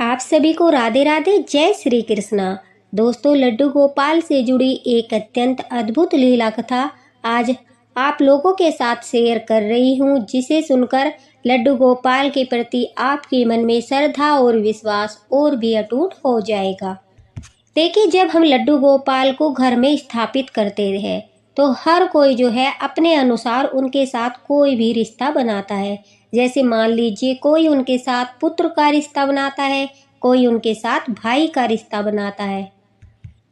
आप सभी को राधे राधे, जय श्री कृष्णा। दोस्तों, लड्डू गोपाल से जुड़ी एक अत्यंत अद्भुत लीला कथा आज आप लोगों के साथ शेयर कर रही हूँ, जिसे सुनकर लड्डू गोपाल के प्रति आपके मन में श्रद्धा और विश्वास और भी अटूट हो जाएगा। देखिए, जब हम लड्डू गोपाल को घर में स्थापित करते हैं तो हर कोई जो है अपने अनुसार उनके साथ कोई भी रिश्ता बनाता है। जैसे मान लीजिए कोई उनके साथ पुत्र का रिश्ता बनाता है, कोई उनके साथ भाई का रिश्ता बनाता है,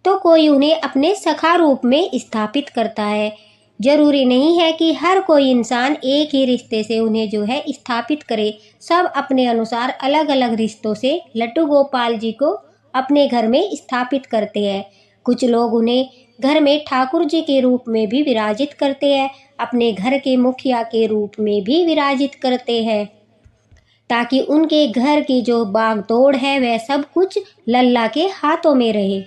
तो कोई उन्हें अपने सखा रूप में स्थापित करता है। जरूरी नहीं है कि हर कोई इंसान एक ही रिश्ते से उन्हें जो है स्थापित करे। सब अपने अनुसार अलग अलग रिश्तों से लड्डू गोपाल जी को अपने घर में स्थापित करते हैं। कुछ लोग उन्हें घर में ठाकुर जी के रूप में भी विराजित करते हैं, अपने घर के मुखिया के रूप में भी विराजित करते हैं, ताकि उनके घर की जो बागडोर है वह सब कुछ लल्ला के हाथों में रहे।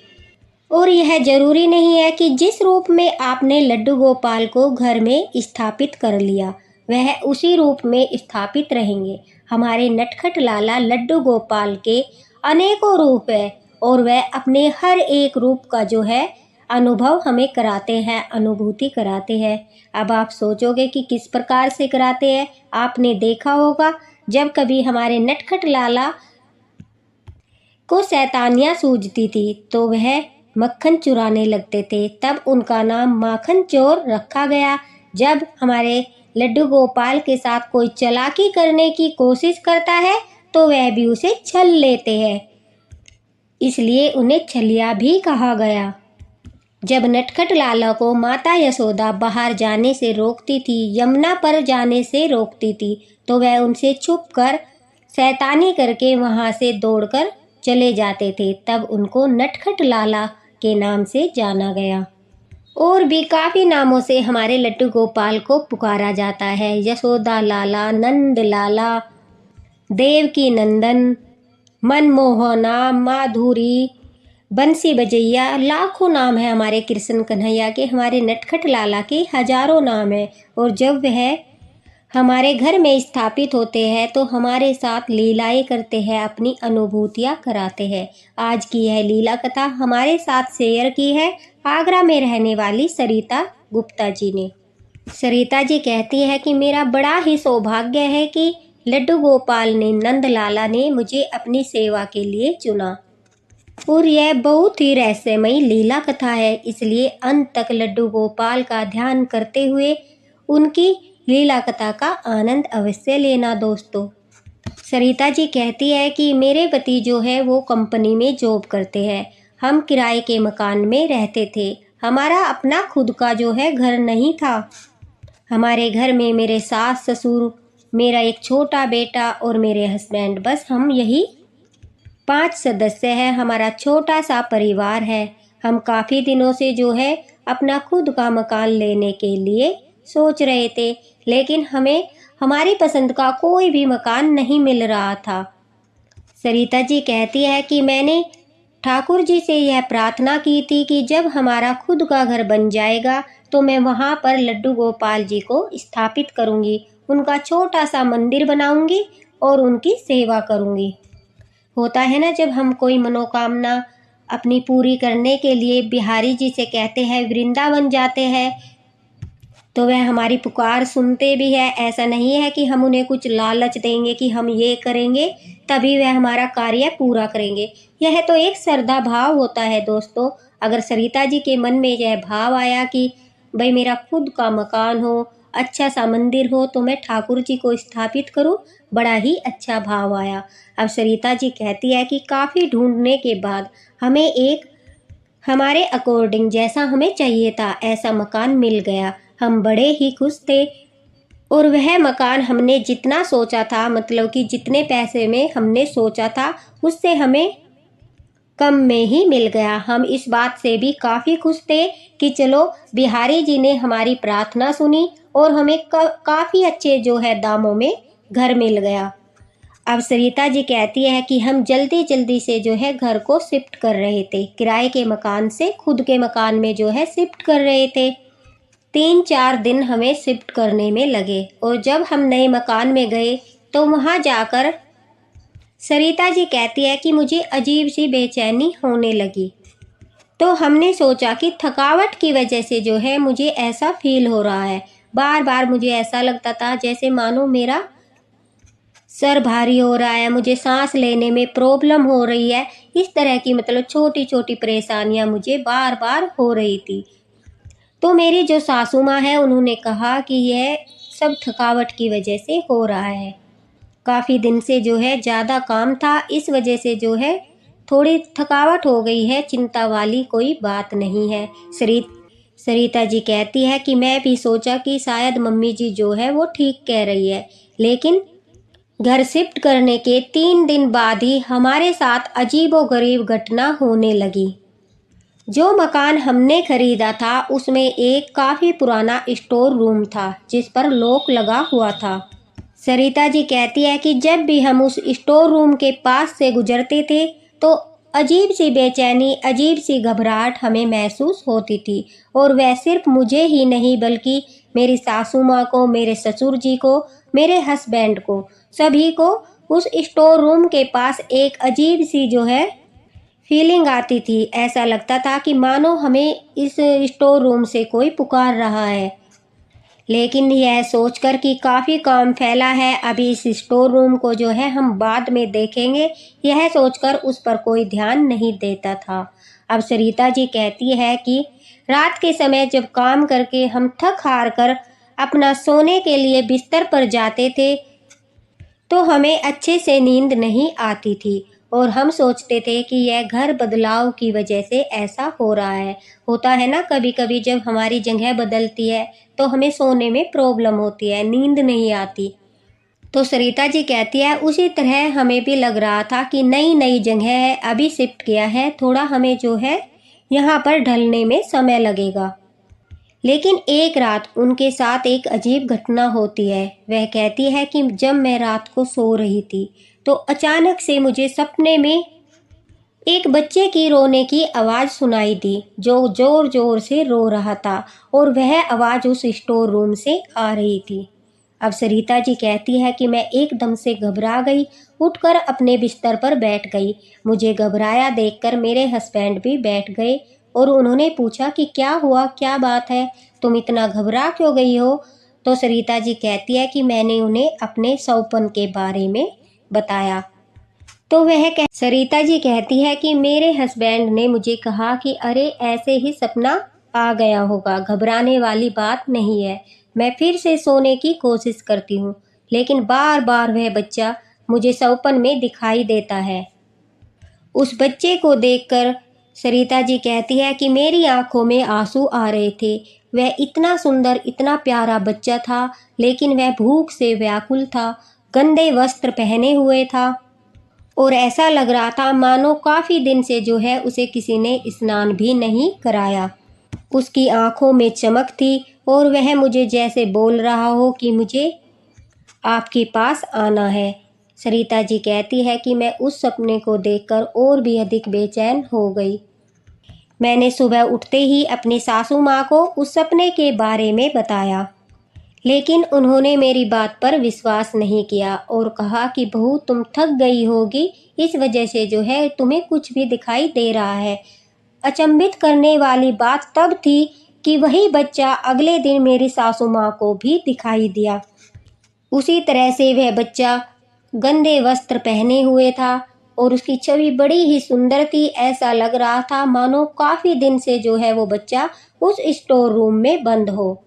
और यह जरूरी नहीं है कि जिस रूप में आपने लड्डू गोपाल को घर में स्थापित कर लिया वह उसी रूप में स्थापित रहेंगे। हमारे नटखट लाला लड्डू गोपाल के अनेकों रूप है और वह अपने हर एक रूप का जो है अनुभव हमें कराते हैं, अनुभूति कराते हैं। अब आप सोचोगे कि किस प्रकार से कराते हैं। आपने देखा होगा, जब कभी हमारे नटखट लाला को शैतानियाँ सूझती थी तो वह मक्खन चुराने लगते थे, तब उनका नाम माखन चोर रखा गया। जब हमारे लड्डू गोपाल के साथ कोई चालाकी करने की कोशिश करता है तो वह भी उसे छल लेते हैं, इसलिए उन्हें छलिया भी कहा गया। जब नटखट लाला को माता यशोदा बाहर जाने से रोकती थी, यमुना पर जाने से रोकती थी, तो वह उनसे छुपकर शैतानी करके वहां से दौड़कर चले जाते थे। तब उनको नटखट लाला के नाम से जाना गया। और भी काफ़ी नामों से हमारे लड्डू गोपाल को पुकारा जाता है। यशोदा लाला, नंद लाला, देवकी नंदन, मनमोहना, माधुरी, बंसी बजैया, लाखों नाम है हमारे कृष्ण कन्हैया के। हमारे नटखट लाला के हजारों नाम हैं। और जब वह हमारे घर में स्थापित होते हैं तो हमारे साथ लीलाएं करते हैं, अपनी अनुभूतियां कराते हैं। आज की यह लीला कथा हमारे साथ शेयर की है आगरा में रहने वाली सरिता गुप्ता जी ने। सरिता जी कहती है कि मेरा बड़ा ही सौभाग्य है कि लड्डू गोपाल ने, नंद लाला ने मुझे अपनी सेवा के लिए चुना। और यह बहुत ही रहस्यमयी लीला कथा है, इसलिए अंत तक लड्डू गोपाल का ध्यान करते हुए उनकी लीला कथा का आनंद अवश्य लेना। दोस्तों, सरिता जी कहती है कि मेरे पति जो है वो कंपनी में जॉब करते हैं, हम किराए के मकान में रहते थे। हमारा अपना खुद का जो है घर नहीं था। हमारे घर में मेरे सास ससुर, मेरा एक छोटा बेटा और मेरे हस्बैंड, बस हम यही 5 सदस्य हैं। हमारा छोटा सा परिवार है। हम काफ़ी दिनों से जो है अपना खुद का मकान लेने के लिए सोच रहे थे, लेकिन हमें हमारी पसंद का कोई भी मकान नहीं मिल रहा था। सरिता जी कहती है कि मैंने ठाकुर जी से यह प्रार्थना की थी कि जब हमारा खुद का घर बन जाएगा तो मैं वहाँ पर लड्डू गोपाल जी को स्थापित करूँगी, उनका छोटा सा मंदिर बनाऊँगी और उनकी सेवा करूँगी। होता है ना, जब हम कोई मनोकामना अपनी पूरी करने के लिए बिहारी जी से कहते हैं, वृंदावन जाते हैं, तो वह हमारी पुकार सुनते भी है। ऐसा नहीं है कि हम उन्हें कुछ लालच देंगे कि हम ये करेंगे तभी वह हमारा कार्य पूरा करेंगे। यह तो एक श्रद्धा भाव होता है। दोस्तों, अगर सरिता जी के मन में यह भाव आया कि भाई मेरा खुद का मकान हो, अच्छा सा मंदिर हो, तो मैं ठाकुर जी को स्थापित करूं, बड़ा ही अच्छा भाव आया। अब सरिता जी कहती है कि काफ़ी ढूंढने के बाद हमें एक हमारे अकॉर्डिंग जैसा हमें चाहिए था ऐसा मकान मिल गया। हम बड़े ही खुश थे और वह मकान हमने जितना सोचा था, मतलब कि जितने पैसे में हमने सोचा था उससे हमें कम में ही मिल गया। हम इस बात से भी काफ़ी खुश थे कि चलो बिहारी जी ने हमारी प्रार्थना सुनी और हमें काफ़ी अच्छे जो है दामों में घर मिल गया। अब सरिता जी कहती है कि हम जल्दी जल्दी से जो है घर को शिफ्ट कर रहे थे, किराए के मकान से खुद के मकान में जो है शिफ्ट कर रहे थे। 3-4 दिन हमें शिफ्ट करने में लगे और जब हम नए मकान में गए तो वहाँ जाकर सरिता जी कहती है कि मुझे अजीब सी बेचैनी होने लगी। तो हमने सोचा कि थकावट की वजह से जो है मुझे ऐसा फील हो रहा है। बार बार मुझे ऐसा लगता था जैसे मानो मेरा सर भारी हो रहा है, मुझे सांस लेने में प्रॉब्लम हो रही है। इस तरह की मतलब छोटी छोटी परेशानियां मुझे बार बार हो रही थी। तो मेरी जो सासू माँ है उन्होंने कहा कि यह सब थकावट की वजह से हो रहा है। काफ़ी दिन से जो है ज़्यादा काम था, इस वजह से जो है थोड़ी थकावट हो गई है। चिंता वाली कोई बात नहीं है। सरिता जी कहती है कि मैं भी सोचा कि शायद मम्मी जी जो है वो ठीक कह रही है, लेकिन घर शिफ्ट करने के 3 दिन बाद ही हमारे साथ अजीबोगरीब घटना होने लगी। जो मकान हमने खरीदा था उसमें एक काफ़ी पुराना स्टोर रूम था जिस पर लॉक लगा हुआ था। सरिता जी कहती है कि जब भी हम उस स्टोर रूम के पास से गुजरते थे तो अजीब सी बेचैनी, अजीब सी घबराहट हमें महसूस होती थी। और वह सिर्फ मुझे ही नहीं बल्कि मेरी सासू माँ को, मेरे ससुर जी को, मेरे हस्बैंड को, सभी को उस स्टोर रूम के पास एक अजीब सी जो है फीलिंग आती थी। ऐसा लगता था कि मानो हमें इस स्टोर रूम से कोई पुकार रहा है। लेकिन यह सोचकर कि काफ़ी काम फैला है, अभी इस स्टोर रूम को जो है हम बाद में देखेंगे, यह सोचकर उस पर कोई ध्यान नहीं देता था। अब सरिता जी कहती है कि रात के समय जब काम करके हम थक हार कर अपना सोने के लिए बिस्तर पर जाते थे तो हमें अच्छे से नींद नहीं आती थी और हम सोचते थे कि यह घर बदलाव की वजह से ऐसा हो रहा है। होता है ना, कभी कभी जब हमारी जगह बदलती है तो हमें सोने में प्रॉब्लम होती है, नींद नहीं आती। तो सरिता जी कहती है उसी तरह हमें भी लग रहा था कि नई नई जगह है, अभी शिफ्ट किया है, थोड़ा हमें जो है यहाँ पर ढलने में समय लगेगा। लेकिन एक रात उनके साथ एक अजीब घटना होती है। वह कहती है कि जब मैं रात को सो रही थी तो अचानक से मुझे सपने में एक बच्चे की रोने की आवाज़ सुनाई दी जो जोर जोर से रो रहा था और वह आवाज़ उस स्टोर रूम से आ रही थी। अब सरिता जी कहती है कि मैं एकदम से घबरा गई, उठकर अपने बिस्तर पर बैठ गई। मुझे घबराया देखकर मेरे हस्बैंड भी बैठ गए और उन्होंने पूछा कि क्या हुआ, क्या बात है, तुम इतना घबरा क्यों गई हो। तो सरिता जी कहती है कि मैंने उन्हें अपने सौपन के बारे में बताया। तो सरिता जी कहती है कि मेरे हस्बैंड ने मुझे कहा कि अरे ऐसे ही सपना आ गया होगा, घबराने वाली बात नहीं है। मैं फिर से सोने की कोशिश करती हूँ लेकिन बार बार वह बच्चा मुझे सपन में दिखाई देता है। उस बच्चे को देखकर सरिता जी कहती है कि मेरी आंखों में आंसू आ रहे थे। वह इतना सुंदर, इतना प्यारा बच्चा था, लेकिन वह भूख से व्याकुल था, गंदे वस्त्र पहने हुए था और ऐसा लग रहा था मानो काफ़ी दिन से जो है उसे किसी ने स्नान भी नहीं कराया। उसकी आंखों में चमक थी और वह मुझे जैसे बोल रहा हो कि मुझे आपके पास आना है। सरिता जी कहती है कि मैं उस सपने को देखकर और भी अधिक बेचैन हो गई। मैंने सुबह उठते ही अपनी सासू माँ को उस सपने के बारे में बताया, लेकिन उन्होंने मेरी बात पर विश्वास नहीं किया और कहा कि बहू तुम थक गई होगी, इस वजह से जो है तुम्हें कुछ भी दिखाई दे रहा है। अचंभित करने वाली बात तब थी कि वही बच्चा अगले दिन मेरी सासू माँ को भी दिखाई दिया। उसी तरह से वह बच्चा गंदे वस्त्र पहने हुए था और उसकी छवि बड़ी ही सुंदर थी। ऐसा लग रहा था मानो काफ़ी दिन से जो है वो बच्चा उस स्टोर रूम में बंद हो।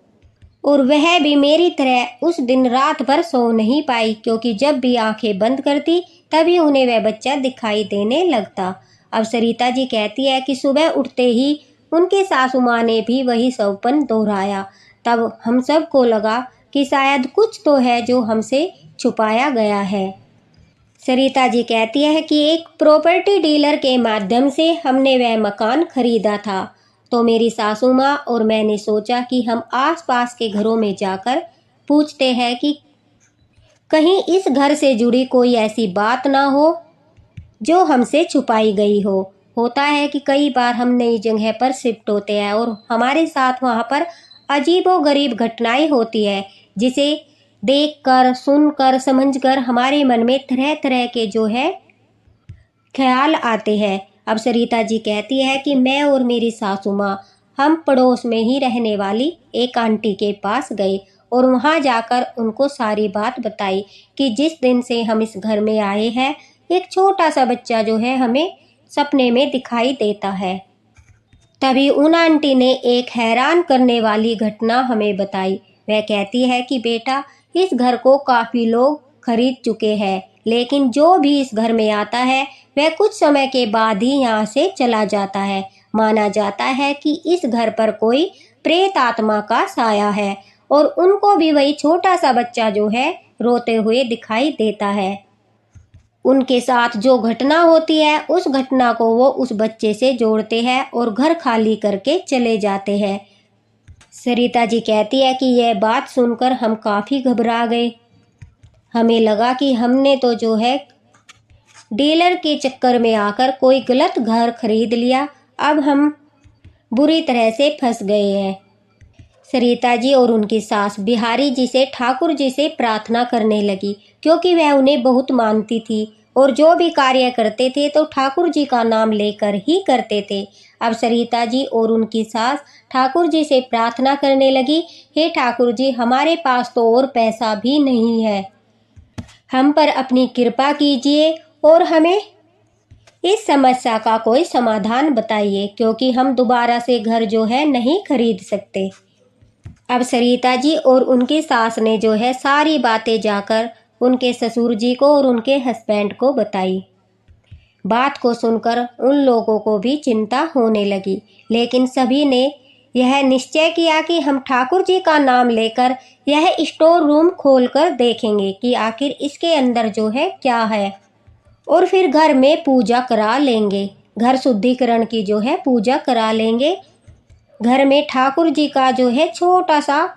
और वह भी मेरी तरह उस दिन रात भर सो नहीं पाई, क्योंकि जब भी आंखें बंद करती तभी उन्हें वह बच्चा दिखाई देने लगता। अब सरिता जी कहती है कि सुबह उठते ही उनके सासू माँ ने भी वही सपन दोहराया। तब हम सबको लगा कि शायद कुछ तो है जो हमसे छुपाया गया है। सरिता जी कहती है कि एक प्रॉपर्टी डीलर के माध्यम से हमने वह मकान खरीदा था। तो मेरी सासू माँ और मैंने सोचा कि हम आसपास के घरों में जाकर पूछते हैं कि कहीं इस घर से जुड़ी कोई ऐसी बात ना हो जो हमसे छुपाई गई हो। होता है कि कई बार हम नई जगह पर शिफ्ट होते हैं और हमारे साथ वहाँ पर अजीबोगरीब घटनाएं होती है, जिसे देखकर, सुनकर, समझकर हमारे मन में तरह तरह के जो है ख्याल आते हैं। अब सरिता जी कहती है कि मैं और मेरी सासू माँ हम पड़ोस में ही रहने वाली एक आंटी के पास गए और वहाँ जाकर उनको सारी बात बताई कि जिस दिन से हम इस घर में आए हैं एक छोटा सा बच्चा जो है हमें सपने में दिखाई देता है। तभी उन आंटी ने एक हैरान करने वाली घटना हमें बताई। वह कहती है कि बेटा, इस घर को काफ़ी लोग खरीद चुके हैं, लेकिन जो भी इस घर में आता है वह कुछ समय के बाद ही यहाँ से चला जाता है। माना जाता है कि इस घर पर कोई प्रेत आत्मा का साया है और उनको भी वही छोटा सा बच्चा जो है रोते हुए दिखाई देता है। उनके साथ जो घटना होती है उस घटना को वो उस बच्चे से जोड़ते हैं और घर खाली करके चले जाते हैं। सरिता जी कहती है कि यह बात सुनकर हम काफ़ी घबरा गए। हमें लगा कि हमने तो जो है डीलर के चक्कर में आकर कोई गलत घर खरीद लिया, अब हम बुरी तरह से फंस गए हैं। सरिता जी और उनकी सास बिहारी जी से ठाकुर जी से प्रार्थना करने लगी, क्योंकि वह उन्हें बहुत मानती थी और जो भी कार्य करते थे तो ठाकुर जी का नाम लेकर ही करते थे। अब सरिता जी और उनकी सास ठाकुर जी से प्रार्थना करने लगी, हे ठाकुर जी, हमारे पास तो और पैसा भी नहीं है, हम पर अपनी कृपा कीजिए और हमें इस समस्या का कोई समाधान बताइए, क्योंकि हम दोबारा से घर जो है नहीं खरीद सकते। अब सरिता जी और उनकी सास ने जो है सारी बातें जाकर उनके ससुर जी को और उनके हस्बैंड को बताई। बात को सुनकर उन लोगों को भी चिंता होने लगी, लेकिन सभी ने यह निश्चय किया कि हम ठाकुर जी का नाम लेकर यह स्टोर रूम खोलकर देखेंगे कि आखिर इसके अंदर जो है क्या है, और फिर घर में पूजा करा लेंगे, घर शुद्धिकरण की जो है पूजा करा लेंगे। घर में ठाकुर जी का जो है छोटा सा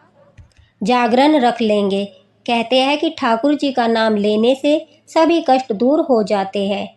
जागरण रख लेंगे। कहते हैं कि ठाकुर जी का नाम लेने से सभी कष्ट दूर हो जाते हैं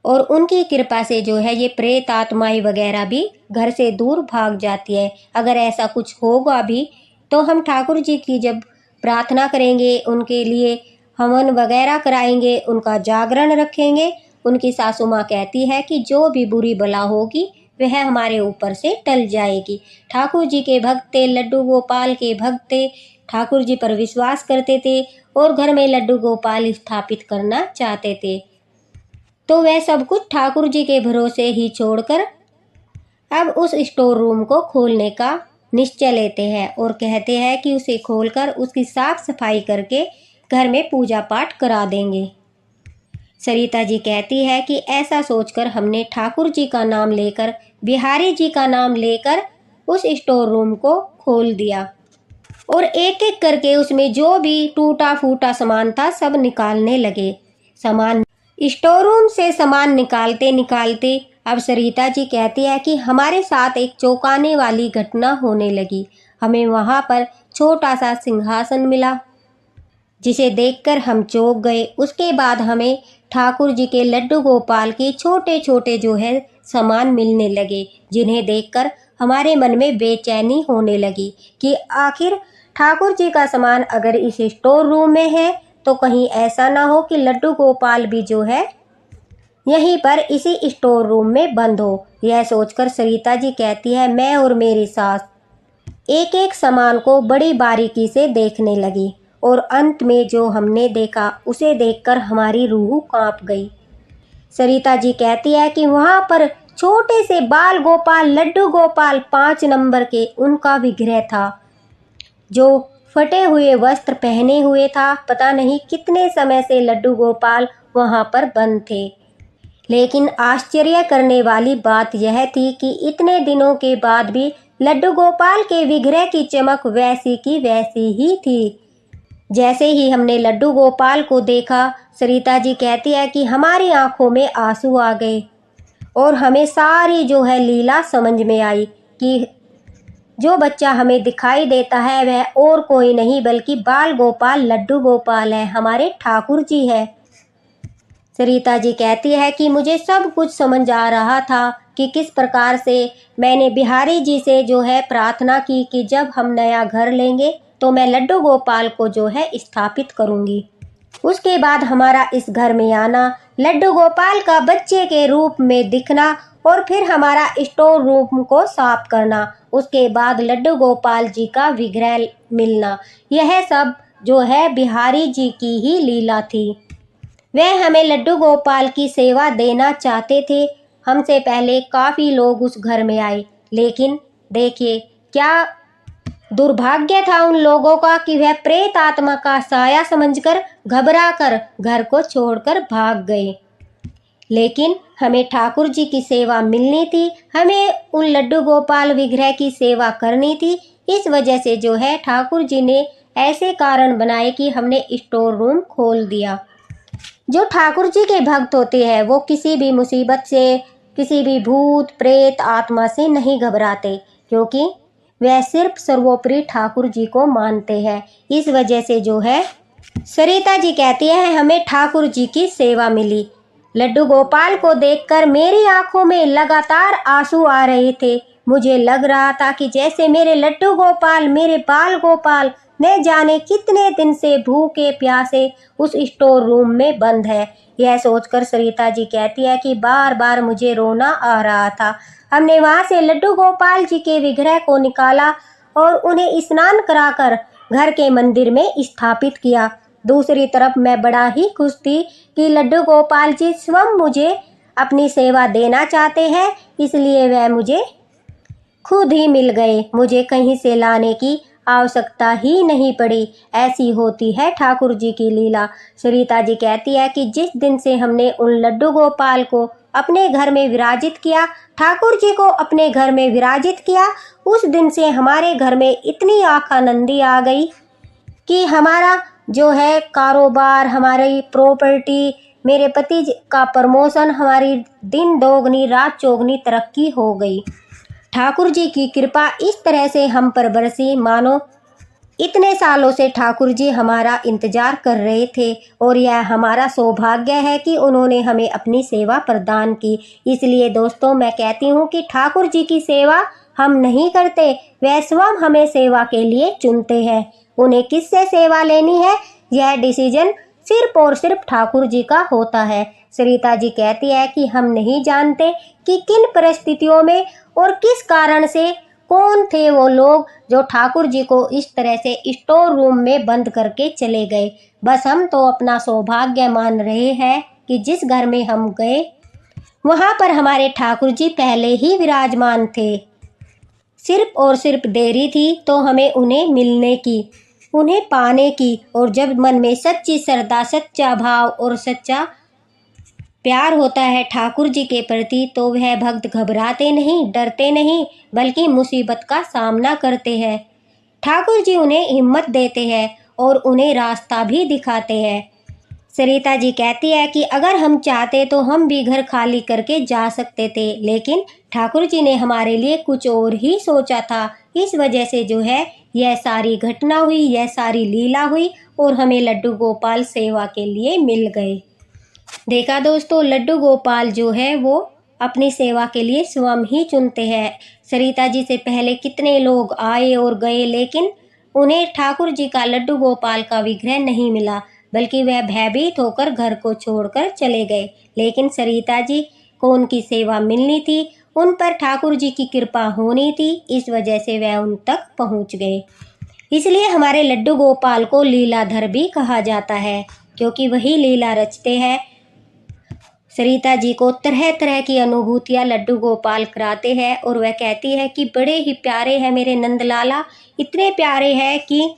और उनकी कृपा से जो है ये प्रेत आत्माएं वगैरह भी घर से दूर भाग जाती है। अगर ऐसा कुछ होगा भी तो हम ठाकुर जी की जब प्रार्थना करेंगे, उनके लिए हवन वगैरह कराएंगे, उनका जागरण रखेंगे। उनकी सासू माँ कहती है कि जो भी बुरी बला होगी वह हमारे ऊपर से टल जाएगी। ठाकुर जी के भक्त थे, लड्डू गोपाल के भक्त थे, ठाकुर जी पर विश्वास करते थे और घर में लड्डू गोपाल स्थापित करना चाहते थे। तो वह सब कुछ ठाकुर जी के भरोसे ही छोड़कर अब उस स्टोर रूम को खोलने का निश्चय लेते हैं और कहते हैं कि उसे खोलकर उसकी साफ सफाई करके घर में पूजा पाठ करा देंगे। सरिता जी कहती है कि ऐसा सोचकर हमने ठाकुर जी का नाम लेकर, बिहारी जी का नाम लेकर उस स्टोर रूम को खोल दिया और एक एक करके उसमें जो भी टूटा फूटा सामान था सब निकालने लगे। स्टोर रूम से सामान निकालते निकालते अब सरिता जी कहती है कि हमारे साथ एक चौंकाने वाली घटना होने लगी। हमें वहाँ पर छोटा सा सिंहासन मिला जिसे देखकर हम चौंक गए। उसके बाद हमें ठाकुर जी के लड्डू गोपाल के छोटे छोटे जो है सामान मिलने लगे, जिन्हें देखकर हमारे मन में बेचैनी होने लगी कि आखिर ठाकुर जी का सामान अगर इस स्टोर रूम में है तो कहीं ऐसा ना हो कि लड्डू गोपाल भी जो है यहीं पर इसी स्टोर रूम में बंद हो। यह सोचकर सरिता जी कहती है, मैं और मेरी सास एक एक सामान को बड़ी बारीकी से देखने लगी और अंत में जो हमने देखा उसे देखकर हमारी रूह कांप गई। सरिता जी कहती है कि वहाँ पर छोटे से बाल गोपाल, लड्डू गोपाल 5 नंबर के, उनका विग्रह था जो फटे हुए वस्त्र पहने हुए था। पता नहीं कितने समय से लड्डू गोपाल वहाँ पर बंद थे, लेकिन आश्चर्य करने वाली बात यह थी कि इतने दिनों के बाद भी लड्डू गोपाल के विग्रह की चमक वैसी की वैसी ही थी। जैसे ही हमने लड्डू गोपाल को देखा, सरिता जी कहती है कि हमारी आंखों में आंसू आ गए और हमें सारी जो है लीला समझ में आई कि जो बच्चा हमें दिखाई देता है वह और कोई नहीं बल्कि बाल गोपाल लड्डू गोपाल है, हमारे ठाकुर जी है। सरिता जी कहती है कि मुझे सब कुछ समझ आ रहा था कि किस प्रकार से मैंने बिहारी जी से जो है प्रार्थना की कि जब हम नया घर लेंगे तो मैं लड्डू गोपाल को जो है स्थापित करूंगी। उसके बाद हमारा इस घर में आना, लड्डू गोपाल का बच्चे के रूप में दिखना और फिर हमारा स्टोर रूम को साफ करना, उसके बाद लड्डू गोपाल जी का विग्रह मिलना, यह सब जो है बिहारी जी की ही लीला थी। वह हमें लड्डू गोपाल की सेवा देना चाहते थे। हमसे पहले काफ़ी लोग उस घर में आए, लेकिन देखिए क्या दुर्भाग्य था उन लोगों का कि वह प्रेत आत्मा का साया समझकर घबरा कर घर को छोड़कर भाग गए। लेकिन हमें ठाकुर जी की सेवा मिलनी थी, हमें उन लड्डू गोपाल विग्रह की सेवा करनी थी। इस वजह से जो है ठाकुर जी ने ऐसे कारण बनाए कि हमने स्टोर रूम खोल दिया। जो ठाकुर जी के भक्त होते हैं वो किसी भी मुसीबत से, किसी भी भूत प्रेत आत्मा से नहीं घबराते, क्योंकि वह सिर्फ सर्वोपरि ठाकुर जी को मानते हैं। इस वजह से जो है सरिता जी कहती है हमें ठाकुर जी की सेवा मिली। लड्डू गोपाल को देखकर मेरी आंखों में लगातार आंसू आ रहे थे। मुझे लग रहा था कि जैसे मेरे लड्डू गोपाल, मेरे बाल गोपाल न जाने कितने दिन से भूखे प्यासे उस स्टोर रूम में बंद है। यह सोचकर सरिता जी कहती है कि बार बार मुझे रोना आ रहा था। हमने वहां से लड्डू गोपाल जी के विग्रह को निकाला और उन्हें स्नान कराकर घर के मंदिर में स्थापित किया। दूसरी तरफ मैं बड़ा ही खुश थी कि लड्डू गोपाल जी स्वयं मुझे अपनी सेवा देना चाहते हैं, इसलिए वह मुझे खुद ही मिल गए। मुझे कहीं से लाने की आवश्यकता ही नहीं पड़ी। ऐसी होती है ठाकुर जी की लीला। सरिता जी कहती है कि जिस दिन से हमने उन लड्डू गोपाल को अपने घर में विराजित किया, ठाकुर जी को अपने घर में विराजित किया, उस दिन से हमारे घर में इतनी आनंदी आ गई कि हमारा जो है कारोबार, हमारी प्रॉपर्टी, मेरे पति का प्रमोशन, हमारी दिन दोगुनी रात चौगुनी तरक्की हो गई। ठाकुर जी की कृपा इस तरह से हम पर बरसी मानो इतने सालों से ठाकुर जी हमारा इंतजार कर रहे थे और यह हमारा सौभाग्य है कि उन्होंने हमें अपनी सेवा प्रदान की। इसलिए दोस्तों मैं कहती हूँ कि ठाकुर जी की सेवा हम नहीं करते, वह स्वयं हमें सेवा के लिए चुनते हैं। उन्हें किससे सेवा लेनी है यह डिसीजन सिर्फ और सिर्फ ठाकुर जी का होता है। सरिता जी कहती है कि हम नहीं जानते कि किन परिस्थितियों में और किस कारण से कौन थे वो लोग जो ठाकुर जी को इस तरह से स्टोर रूम में बंद करके चले गए। बस हम तो अपना सौभाग्य मान रहे हैं कि जिस घर में हम गए वहां पर हमारे ठाकुर जी पहले ही विराजमान थे। सिर्फ और सिर्फ देरी थी तो हमें उन्हें मिलने की, उन्हें पाने की। और जब मन में सच्ची श्रद्धा, सच्चा भाव और सच्चा प्यार होता है ठाकुर जी के प्रति तो वह भक्त घबराते नहीं, डरते नहीं, बल्कि मुसीबत का सामना करते हैं। ठाकुर जी उन्हें हिम्मत देते हैं और उन्हें रास्ता भी दिखाते हैं। सरिता जी कहती है कि अगर हम चाहते तो हम भी घर खाली करके जा सकते थे, लेकिन ठाकुर जी ने हमारे लिए कुछ और ही सोचा था। इस वजह से जो है यह सारी घटना हुई, यह सारी लीला हुई और हमें लड्डू गोपाल सेवा के लिए मिल गए। देखा दोस्तों, लड्डू गोपाल जो है वो अपनी सेवा के लिए स्वयं ही चुनते हैं। सरिता जी से पहले कितने लोग आए और गए, लेकिन उन्हें ठाकुर जी का लड्डू गोपाल का विग्रह नहीं मिला, बल्कि वह भयभीत होकर घर को छोड़कर चले गए। लेकिन सरिता जी को उनकी सेवा मिलनी थी, उन पर ठाकुर जी की कृपा होनी थी, इस वजह से वह उन तक पहुंच गए। इसलिए हमारे लड्डू गोपाल को लीलाधर भी कहा जाता है, क्योंकि वही लीला रचते हैं। सरिता जी को तरह तरह की अनुभूतियाँ लड्डू गोपाल कराते हैं और वह कहती है कि बड़े ही प्यारे हैं मेरे नंदलाला, इतने प्यारे हैं कि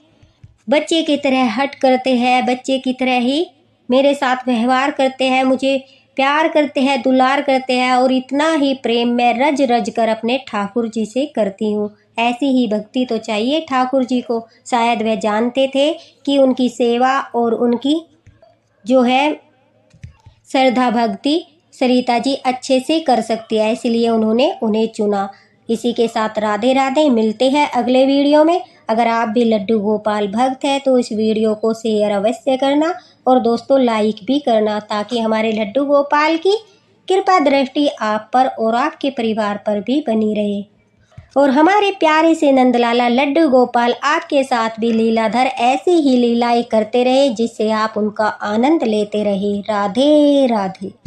बच्चे की तरह हट करते हैं, बच्चे की तरह ही मेरे साथ व्यवहार करते हैं, मुझे प्यार करते हैं, दुलार करते हैं और इतना ही प्रेम मैं रज रज कर अपने ठाकुर जी से करती हूँ। ऐसी ही भक्ति तो चाहिए ठाकुर जी को। शायद वह जानते थे कि उनकी सेवा और उनकी जो है श्रद्धा भक्ति सरिता जी अच्छे से कर सकती है, इसलिए उन्होंने उन्हें चुना। इसी के साथ राधे राधे, मिलते हैं अगले वीडियो में। अगर आप भी लड्डू गोपाल भक्त हैं तो इस वीडियो को शेयर अवश्य करना और दोस्तों लाइक भी करना, ताकि हमारे लड्डू गोपाल की कृपा दृष्टि आप पर और आपके परिवार पर भी बनी रहे। और हमारे प्यारे से नंदलाला लड्डू गोपाल आपके साथ भी लीलाधर ऐसी ही लीलाएं करते रहे, जिससे आप उनका आनंद लेते रहे। राधे राधे।